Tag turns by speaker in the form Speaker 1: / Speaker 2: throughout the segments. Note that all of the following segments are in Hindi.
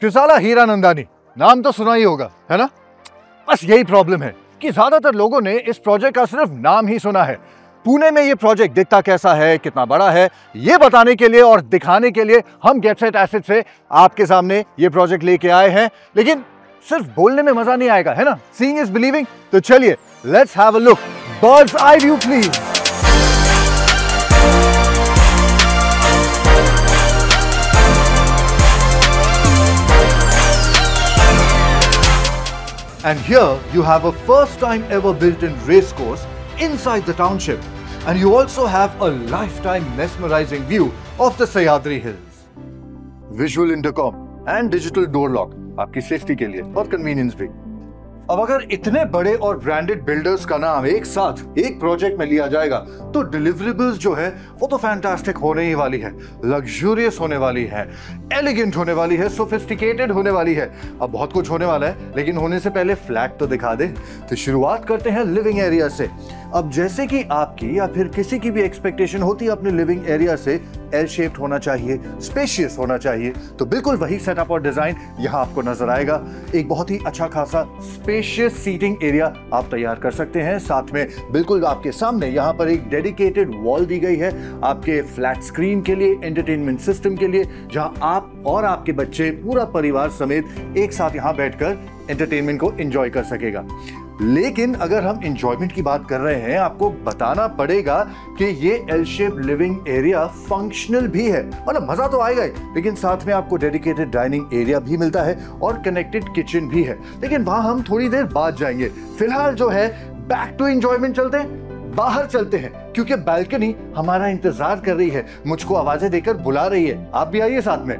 Speaker 1: क्रिसाला हीरानंदानी नाम तो सुना ही होगा, है ना? बस यही प्रॉब्लम है कि ज्यादातर लोगों ने इस प्रोजेक्ट का सिर्फ नाम ही सुना है। पुणे में ये प्रोजेक्ट दिखता कैसा है, कितना बड़ा है, ये बताने के लिए और दिखाने के लिए हम गेटसेट एसेट से आपके सामने ये प्रोजेक्ट लेके आए हैं। लेकिन सिर्फ बोलने में मजा नहीं आएगा, है ना? Seeing is believing. तो चलिए let's have a look. Birds eye view please. And here you have a first time ever built in race course inside the township, and you also have a lifetime mesmerizing view of the Sahyadri Hills. Visual intercom and digital door lock आपकी सेफ्टी के लिए और कन्वीनियंस भी। अब अगर इतने बड़े और ब्रांडेड बिल्डर्स का नाम एक साथ एक प्रोजेक्ट में लिया जाएगा तो डिलीवरेबल्स जो है वो तो फैंटास्टिक होने ही वाली है, लग्जूरियस होने वाली है, एलिगेंट होने वाली है, सोफिस्टिकेटेड होने वाली है। अब बहुत कुछ होने वाला है, लेकिन होने से पहले फ्लैट तो दिखा दे। तो शुरुआत करते हैं लिविंग एरिया से। अब जैसे कि आपकी या फिर किसी की भी एक्सपेक्टेशन होती है अपने लिविंग एरिया से एल शेप्ड होना चाहिए, स्पेशियस होना चाहिए, तो बिल्कुल वही सेटअप और डिजाइन यहां आपको नजर आएगा। एक बहुत ही अच्छा खासा स्पेशियस सीटिंग एरिया आप तैयार कर सकते हैं। साथ में बिल्कुल आपके सामने यहां पर एक डेडिकेटेड वॉल दी गई है आपके फ्लैट स्क्रीन के लिए, एंटरटेनमेंट सिस्टम के लिए, जहां आप और आपके बच्चे पूरा परिवार समेत एक साथ यहां बैठकर एंटरटेनमेंट को एंजॉय कर सकेगा। लेकिन अगर हम एंजॉयमेंट की बात कर रहे हैं, आपको बताना पड़ेगा कि ये L shape living area functional भी है। मतलब मजा तो आएगा ही, लेकिन साथ में आपको डेडिकेटेड डाइनिंग एरिया भी मिलता है और कनेक्टेड किचन भी है। लेकिन वहां हम थोड़ी देर बाद जाएंगे। फिलहाल जो है बैक टू एंजॉयमेंट चलते हैं, बाहर चलते हैं, क्योंकि बालकनी हमारा इंतजार कर रही है, मुझको आवाजें देकर बुला रही है। आप भी आइए साथ में।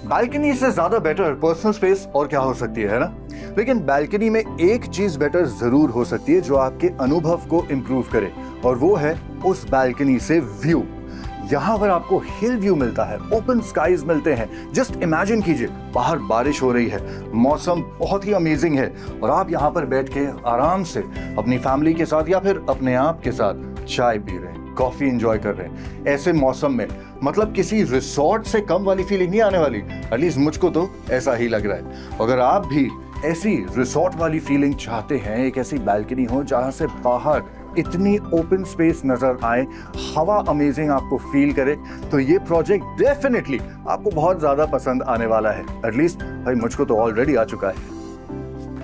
Speaker 1: बालकनी से ज्यादा बेटर पर्सनल स्पेस और क्या हो सकती है ना? लेकिन बालकनी में एक चीज बेटर जरूर हो सकती है जो आपके अनुभव को इंप्रूव करे, और वो है उस बालकनी से व्यू। यहां पर आपको हिल व्यू मिलता है, ओपन स्काईज मिलते हैं। जस्ट इमेजिन कीजिए बाहर बारिश हो रही है, मौसम बहुत ही अमेजिंग है, और आप यहां पर बैठ के आराम से अपनी फैमिली के साथ या फिर अपने आप के साथ चाय पी रहे हैं, कॉफी एंजॉय कर रहे हैं। ऐसे मौसम में मतलब किसी रिसोर्ट से कम वाली फीलिंग नहीं आने वाली, एटलीस्ट मुझको तो ऐसा ही लग रहा है। अगर आप भी ऐसी रिसोर्ट वाली फीलिंग चाहते हैं, एक ऐसी बालकनी हो जहां से बाहर इतनी ओपन स्पेस नजर आए, हवा अमेजिंग आपको फील करे, तो ये प्रोजेक्ट डेफिनेटली आपको बहुत ज्यादा पसंद आने वाला है। एटलीस्ट भाई मुझको तो ऑलरेडी आ चुका है।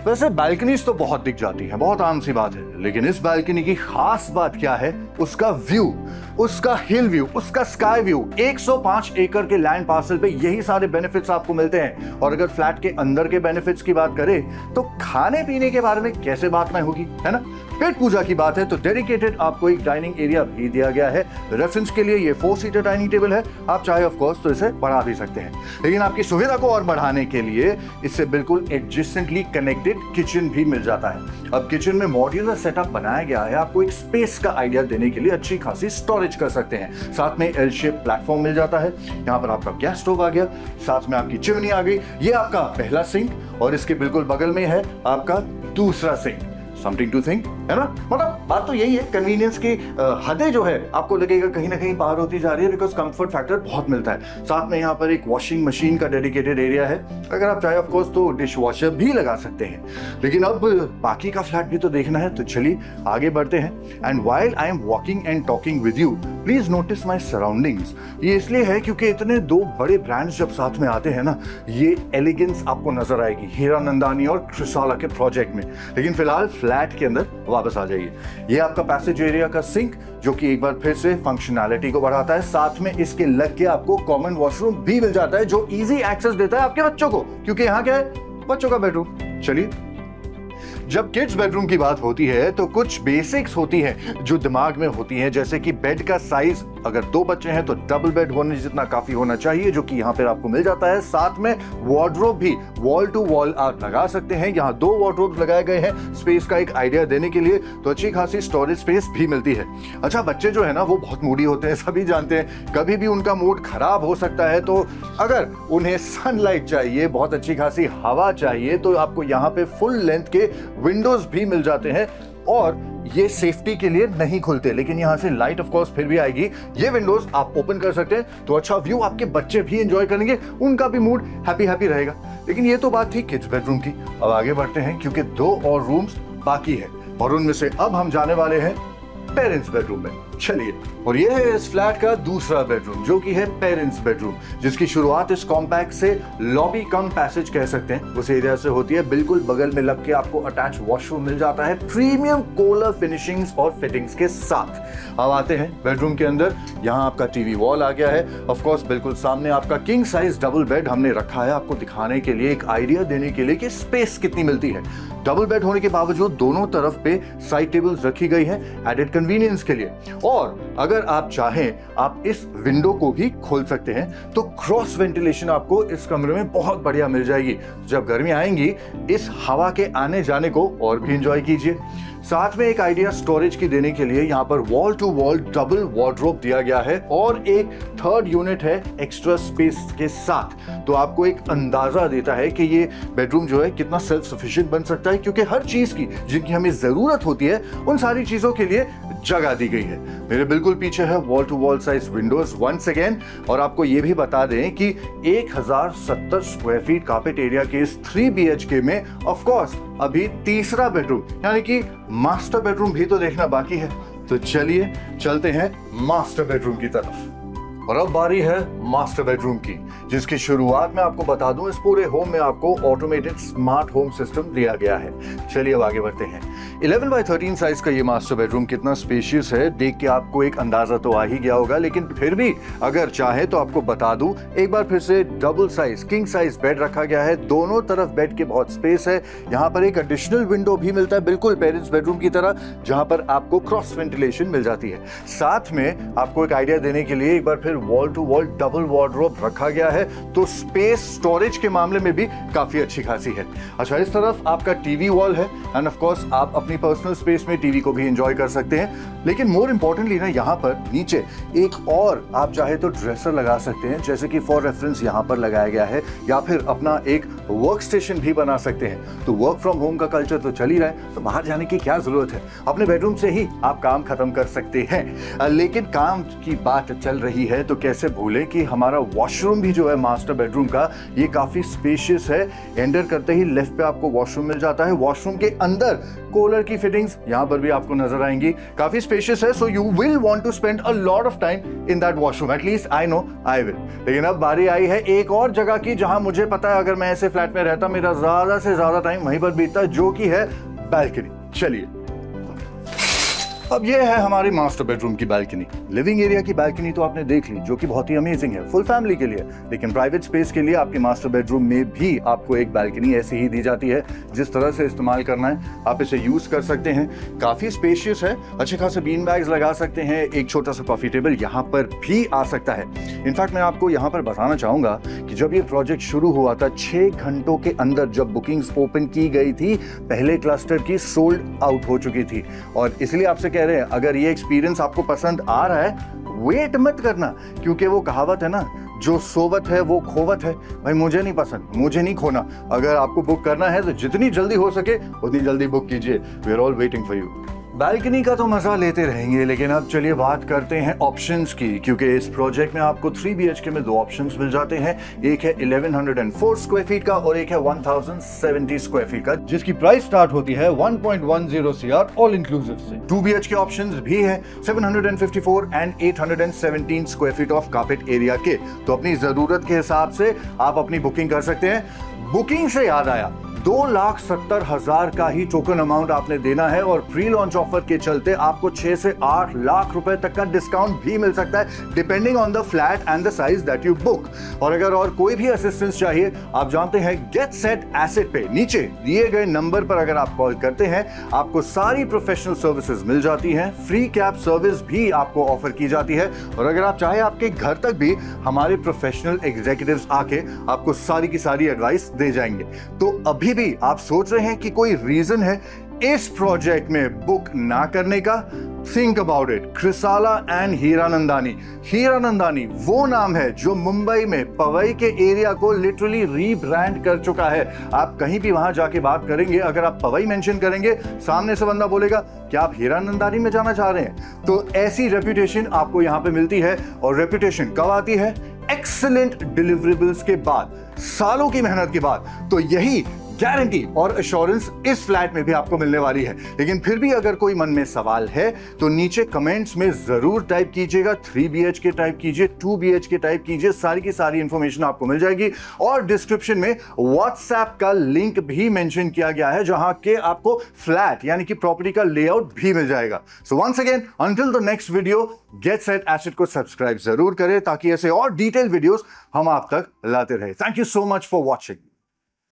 Speaker 1: वैसे बालकनीज तो बहुत दिख जाती है, बहुत आम सी बात है, लेकिन इस बालकनी की खास बात क्या है? उसका व्यू, उसका हिल व्यू, उसका स्काई व्यू। 105 एकड़ के लैंड पार्सल पे यही सारे बेनिफिट्स आपको मिलते हैं। और अगर फ्लैट के अंदर के बेनिफिट्स की बात करें तो खाने पीने के बारे में कैसे बात ना होगी, है ना? पेट पूजा की बात है तो डेडिकेटेड आपको एक डाइनिंग एरिया भी दिया गया है। रेफरेंस के लिए ये 4 सीटर डाइनिंग टेबल है, आप चाहे ऑफ कोर्स तो इसे बढ़ा भी सकते हैं, लेकिन आपकी सुविधा को और बढ़ाने के लिए इससे बिल्कुल एडजेसेंटली कनेक्टेड किचन भी मिल जाता है। अब किचन में मॉड्यूलर सेटअप बनाया गया है, आपको एक स्पेस का आइडिया देने के लिए अच्छी खासी स्टोरेज कर सकते हैं। साथ में एल शेप प्लेटफॉर्म मिल जाता है। यहाँ पर आपका गैस स्टोव आ गया, साथ में आपकी चिमनी आ गई। ये आपका पहला सिंक और इसके बिल्कुल बगल में है आपका दूसरा सिंक। समथिंग टू थिंक, है ना? मतलब बात तो यही है, कन्वीनियंस की हदें जो है आपको लगेगा कहीं ना कहीं पार होती जा रही है, बिकॉज कंफर्ट फैक्टर बहुत मिलता है। साथ में यहाँ पर एक वॉशिंग मशीन का डेडिकेटेड एरिया है, अगर आप चाहे ऑफ कोर्स तो डिश वॉशर भी लगा सकते हैं। लेकिन अब बाकी का फ्लैट भी तो देखना है, तो चलिए आगे बढ़ते हैं। And while I am walking and talking with you, please notice my surroundings. ये इसलिए है क्योंकि इतने दो बड़े ब्रांड्स जब साथ में आते हैं ना, ये एलिगेंस आपको नजर आएगी हीरानंदानी और क्रिसाला के प्रोजेक्ट में। लेकिन फिलहाल फ्लैट के अंदर वापस आ जाइए। ये आपका पैसेज एरिया का सिंक, जो कि एक बार फिर से फंक्शनैलिटी को बढ़ाता है। साथ में इसके लग के आपको कॉमन वॉशरूम भी मिल जाता है, जो इजी एक्सेस देता है आपके बच्चों को, क्योंकि यहाँ क्या है? बच्चों का बेडरूम। चलिए, जब किड्स बेडरूम की बात होती है तो कुछ बेसिक्स होती हैं जो दिमाग में होती हैं, जैसे कि बेड का साइज, अगर 2 बच्चे हैं तो डबल बेड होने जितना काफी होना चाहिए, जो कि यहाँ पर आपको मिल जाता है। साथ में वार्डरोब भी वॉल टू वॉल आप लगा सकते हैं। यहाँ 2 वार्डरोब लगाए गए हैं स्पेस का एक आइडिया देने के लिए, तो अच्छी खासी स्टोरेज स्पेस भी मिलती है। अच्छा, बच्चे जो है ना वो बहुत मूडी होते हैं, सभी जानते हैं, कभी भी उनका मूड खराब हो सकता है। तो अगर उन्हें सनलाइट चाहिए, बहुत अच्छी खासी हवा चाहिए, तो आपको यहाँ पे फुल लेंथ के विंडोज भी मिल जाते हैं और ये सेफ्टी के लिए नहीं खुलते, लेकिन यहाँ से लाइट ऑफ कोर्स फिर भी आएगी। ये विंडोज आप ओपन कर सकते हैं तो अच्छा व्यू आपके बच्चे भी एंजॉय करेंगे, उनका भी मूड हैप्पी हैप्पी रहेगा। लेकिन ये तो बात थी किड्स बेडरूम की। अब आगे बढ़ते हैं क्योंकि 2 और रूम्स बाकी है और उनमें से अब हम जाने वाले हैं पेरेंट्स बेडरूम में। चलिए, और ये है इस फ्लैट का दूसरा बेडरूम जो कि है पेरेंट्स बेडरूम, जिसकी शुरुआत इस कॉम्पैक्ट से लॉबी कम पैसेज कह सकते हैं उस एरिया से होती है। बिल्कुल बगल में लग के आपको अटैच वॉशरूम मिल जाता है प्रीमियम कोलर फिनिशिंग्स और फिटिंग्स के साथ। अब आते हैं बेडरूम के अंदर। यहाँ आपका टीवी वॉल आ गया है, ऑफ कोर्स बिल्कुल सामने आपका किंग साइज डबल बेड हमने रखा है आपको दिखाने के लिए, एक आइडिया देने के लिए कि स्पेस कितनी मिलती है। डबल बेड होने के बावजूद दोनों तरफ पे साइड टेबल्स रखी गई है एडेड कन्वीनियंस के लिए। और अगर आप चाहें आप इस विंडो को भी खोल सकते हैं तो क्रॉस वेंटिलेशन आपको इस कमरे में बहुत बढ़िया मिल जाएगी। जब गर्मी आएंगी इस हवा के आने जाने को और भी एंजॉय कीजिए। साथ में एक आइडिया स्टोरेज की देने के लिए यहाँ पर wall to wall double wardrobe दिया गया है और एक थर्ड यूनिट है एक्स्ट्रा स्पेस के साथ। तो आपको एक अंदाजा देता है कि ये बेडरूम जो है कितना सेल्फ सफिशिएंट बन सकता है, क्योंकि हर चीज की जिनकी हमें जरूरत होती है उन सारी चीजों के लिए जगह दी गई है। मेरे बिल्कुल पीछे है wall to wall size windows once again. और आपको ये भी बता दें कि 1070 स्क्वायर फीट कार्पेट एरिया के इस 3 BHK में ऑफ कोर्स अभी तीसरा बेडरूम यानी कि मास्टर बेडरूम भी तो देखना बाकी है। तो चलिए चलते हैं मास्टर बेडरूम की तरफ। और अब बारी है मास्टर बेडरूम की, जिसकी शुरुआत में आपको बता दूं इस पूरे होम में आपको ऑटोमेटेड स्मार्ट होम सिस्टम दिया गया है। चलिए अब आगे बढ़ते हैं। 11x13 साइज का ये मास्टर बेडरूम कितना स्पेशियस है देख के आपको एक अंदाजा तो आ ही गया होगा, लेकिन फिर भी अगर चाहे तो आपको बता दूं एक बार फिर से double size king size bed रखा गया है। दोनों तरफ बेड के बहुत स्पेस है। यहाँ पर एक एडिशनल विंडो भी मिलता है बिल्कुल पेरेंट्स बेडरूम की तरह, जहां पर आपको क्रॉस वेंटिलेशन मिल जाती है। साथ में आपको एक आइडिया देने के लिए एक बार फिर wall to wall double wardrobe रखा गया है, तो स्पेस स्टोरेज के मामले में भी काफी अच्छी खासी है। अच्छा, इस तरफ आपका टीवी वॉल है एंड ऑफ कोर्स आप अपनी पर्सनल स्पेस में टीवी को भी एंजॉय कर सकते हैं। लेकिन मोर इंपॉर्टेंटली ना यहाँ पर नीचे एक और आप चाहे तो ड्रेसर लगा सकते हैं, जैसे कि फॉर रेफरेंस यहाँ पर लगाया गया है, या फिर अपना एक वर्क स्टेशन भी बना सकते हैं। तो वर्क फ्रॉम होम का कल्चर तो चल ही रहा है, तो बाहर जाने की क्या जरूरत है, अपने बेडरूम से ही आप काम खत्म कर सकते हैं। लेकिन काम की बात चल रही है तो कैसे भूलें कि हमारा वॉशरूम भी जो है मास्टर बेडरूम का ये काफी स्पेशियस है। एंटर करते ही लेफ्ट पे आपको वॉशरूम मिल जाता है। वॉशरूम के अंदर कूलर की फिटिंग्स यहां पर भी आपको नजर आएंगी, काफी स्पेशियस है। So you will want to spend a lot of time in that washroom, at least I know I will. लेकिन अब बारी आई है एक और जगह की जहां मुझे पता है अगर मैं ऐसे फ्लैट में रहता मेरा ज्यादा से ज्यादा टाइम वहीं पर बीतता है, जो कि है बैल्कनी। चलिए, अब ये है हमारी मास्टर बेडरूम की बालकनी। लिविंग एरिया की बालकनी तो आपने देख ली, जो कि बहुत ही अमेजिंग है फुल फैमिली के लिए। लेकिन प्राइवेट स्पेस के लिए आपके मास्टर बेडरूम में भी आपको एक बालकनी ऐसी ही दी जाती है। जिस तरह से इस्तेमाल करना है आप इसे यूज कर सकते हैं। काफी स्पेशियस है, अच्छे खासे बीन बैग्स लगा सकते हैं, एक छोटा सा कॉफी टेबल यहाँ पर भी आ सकता है। इनफैक्ट मैं आपको यहाँ पर बताना चाहूंगा कि जब ये प्रोजेक्ट शुरू हुआ था 6 घंटों के अंदर जब बुकिंग्स ओपन की गई थी, पहले क्लस्टर की सोल्ड आउट हो चुकी थी। और इसलिए आपसे कह रहे हैं अगर ये एक्सपीरियंस आपको पसंद आ रहा है वेट मत करना, क्योंकि वो कहावत है ना, जो सोवत है वो खोवत है। भाई मुझे नहीं पसंद, मुझे नहीं खोना। अगर आपको बुक करना है तो जितनी जल्दी हो सके उतनी जल्दी बुक कीजिए। We are all waiting for you. Balcony का तो मजा लेते रहेंगे, लेकिन अब चलिए बात करते हैं ऑप्शंस की, क्योंकि इस प्रोजेक्ट में आपको 3 BHK में 2 ऑप्शंस मिल जाते हैं। एक है 1104 स्क्वायर फीट का और एक है 1070 स्क्वायर फीट का, जिसकी प्राइस स्टार्ट होती है 1.10 CR ऑल इंक्लूसिव से। 2 BHK ऑप्शंस भी है 754 and 817 square feet of carpet area के। तो अपनी जरूरत के हिसाब से आप अपनी बुकिंग कर सकते हैं। बुकिंग से याद आया, 2,70,000 का ही टोकन अमाउंट आपने देना है और प्री लॉन्च ऑफर के चलते आपको 6 से 8 लाख रुपए तक का डिस्काउंट भी मिल सकता है, depending on the flat and the size that you book. और अगर और कोई भी असिस्टेंस चाहिए, आप जानते हैं गेट सेट एसेट पे नीचे दिए गए नंबर पर अगर आप कॉल करते हैं आपको सारी प्रोफेशनल सर्विसेज मिल जाती हैं। फ्री कैब सर्विस भी आपको ऑफर की जाती है और अगर आप चाहे आपके घर तक भी हमारे प्रोफेशनल एग्जीक्यूटिव्स आके आपको सारी की सारी एडवाइस दे जाएंगे। तो अभी भी आप सोच रहे हैं कि कोई रीजन है इस प्रोजेक्ट में बुक ना करने का, think about it. Krisala and Hiranandani. Hiranandani वो नाम है जो मुंबई में पवई के एरिया को लिटरली रीब्रांड कर चुका है। आप कहीं भी वहां जाके बात करेंगे, अगर आप पवई मेंशन करेंगे, सामने से बंदा बोलेगा क्या आप हीरानंदानी में जाना चाह रहे हैं? तो ऐसी रेपुटेशन आपको यहां पे मिलती है। और रेपुटेशन कब आती है? एक्सीलेंट डिलीवरेबल्स के बाद, सालों की मेहनत के बाद। तो यही गारंटी और एश्योरेंस इस फ्लैट में भी आपको मिलने वाली है। लेकिन फिर भी अगर कोई मन में सवाल है तो नीचे कमेंट्स में जरूर टाइप कीजिएगा। 3 BHK टाइप कीजिए, 2 BHK टाइप कीजिए, सारी की सारी इंफॉर्मेशन आपको मिल जाएगी। और डिस्क्रिप्शन में व्हाट्सएप का लिंक भी मेंशन किया गया है, जहां के आपको फ्लैट यानी कि प्रॉपर्टी का लेआउट भी मिल जाएगा। So once again, until the next video, Get Set Asset को सब्सक्राइब जरूर करें ताकि ऐसे और डिटेल वीडियोस हम आप तक लाते रहे। Thank you so much for watching.